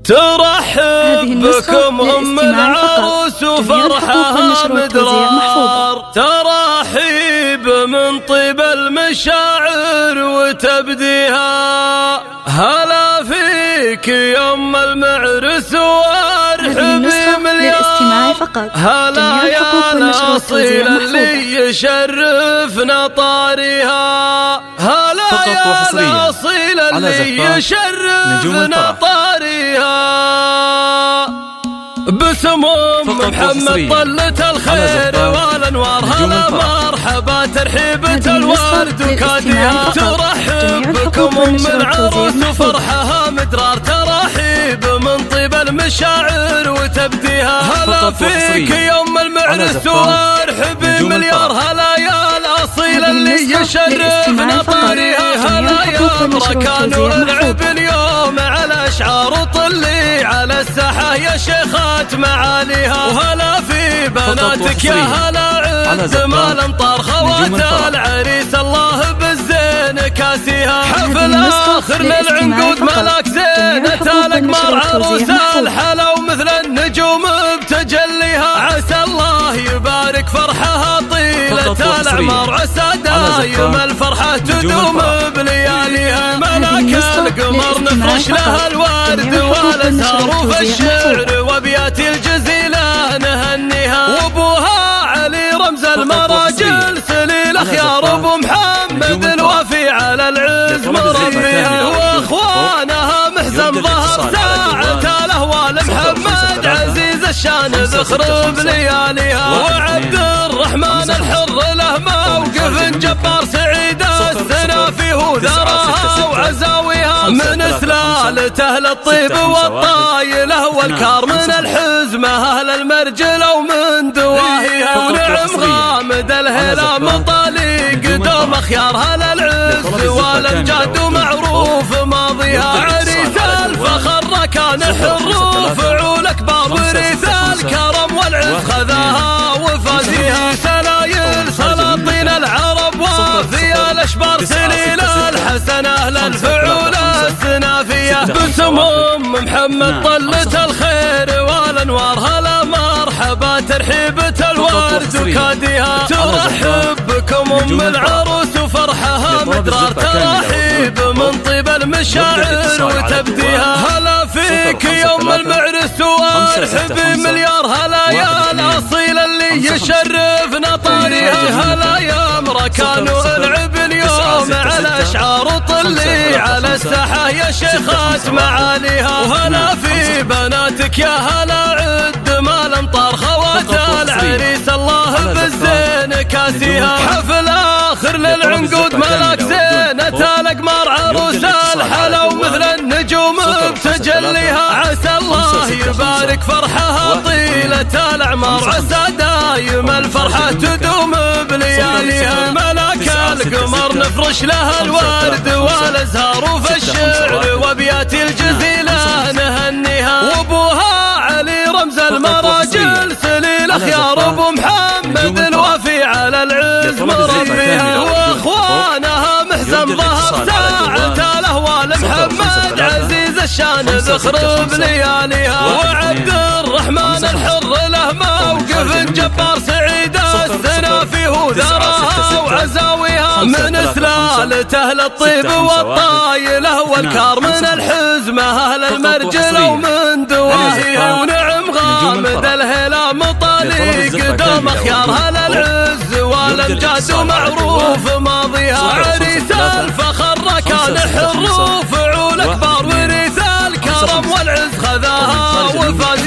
ترحب بكم أم العروس وفرحها مدرار، ترحيب من طيب المشاعر وتبديها. هلا فيك يا أم المعرس وارحبي مليار، هلا يا الأصيل اللي يشرفنا طاريها، هلا يا الأصيل اللي يشرفنا طاريها. باسم أم محمد طلة الخير والأنوار، هلا مرحبا ترحيبة الورد وكاديها. ترحب بكم أم العروس وفرحها مدرار، ترحيب من طيب المشاعر وتبديها. هلا فيك يا أم المعرس وارحبي مليار، هلا يا الأصيل اللي يشرفنا طاريها. هلا يا مركان والعب اليوم على أشعار وطلي على الساحة يا شيخات معاليها. وهلا في بناتك يا هلا عز ما الأمطار، خوات العريس الله بالزين كاسيها. حفل آخر للعنقود ملاك زينة الأقمار، عروس الحلا ومثل النجوم بتجليها. عسى الله يبارك فرحها طيلة الأعمار، عسى دايم الفرحة تدوم بلياليها. ملاك القمر نفرش لها الورد والأزهار، وفي الشعر وابيات الجزيلة نهنيها. وابوها علي رمز المراجل سليل خيار، ابو محمد الوفي على العز مربيها. واخوانها محزم ظهر ساعة الاهوال، محمد عزيز الشان ذخر بلياليها. وعبد الرحمن الحر له موقف جبار، سعيد السنافي وذرها وعزاويها. من سلالته للطيب والطايله والكار، من الحزمه اهل المرجله ومن دواهيها. ونعم غامد الهلام طليق دوم خيار، هلا العز والامجاد ومعروف ماضيها. عريس الفخر كان حر فعول اكبر، وريث الكرم والعز خذاها وفازيها. سلايل سلاطين العرب وفي الاشبار، سليل الحسن اهل الفعول السنافيه. باسم ام محمد طلة الخير والانوار، هلا مرحبا ترحيبة الورد وكاديها. ترحب بكم ام العروس وفرحها مدرار، ترحيب من طيب المشاعر وتبديها. هلا فيك يا ام المعرس وارحبي مليار، هلا يا الاصيل اللي يشرفنا طاريها. هلا يا مركان والعب اليوم على اشعار وطلي على الساحة يا شيخات معاليها. وهلا في بناتك يا هلا عد ما الأمطار، خوات العريس الله بالزين كاسيها. حفل آخر للعنقود ملاك زينة الأقمار، عروس الحلا ومثل النجوم بتجليها. عسى الله يبارك فرحها طيلة الأعمار، عسى دايم الفرحة تدوم بلياليها. ملاك القمر نفرش لها الورد والأزهار، وفي الشعر وابيات الجزيلة نهنيها. وابوها علي رمز المراجل سليل خيار، ابو محمد الوفي على العز مربيها. واخوانها محزم ظهر ساعة الاهوال، محمد عزيز الشان ذخر بلياليها. وعبد الرحمن الحر له موقف جبار، سعيد السنافي وذرها وعزاويها. من سلالته للطيب والطايله والكار، من الحزمه اهل المرجله ومن دواهيها. ونعم غامد الهلام طليق دوم خيار، هلا العز والامجاد ومعروف ماضيها. عريس الفخر كان حر فعول اكبر، وريث الكرم والعز خذاها وفاز.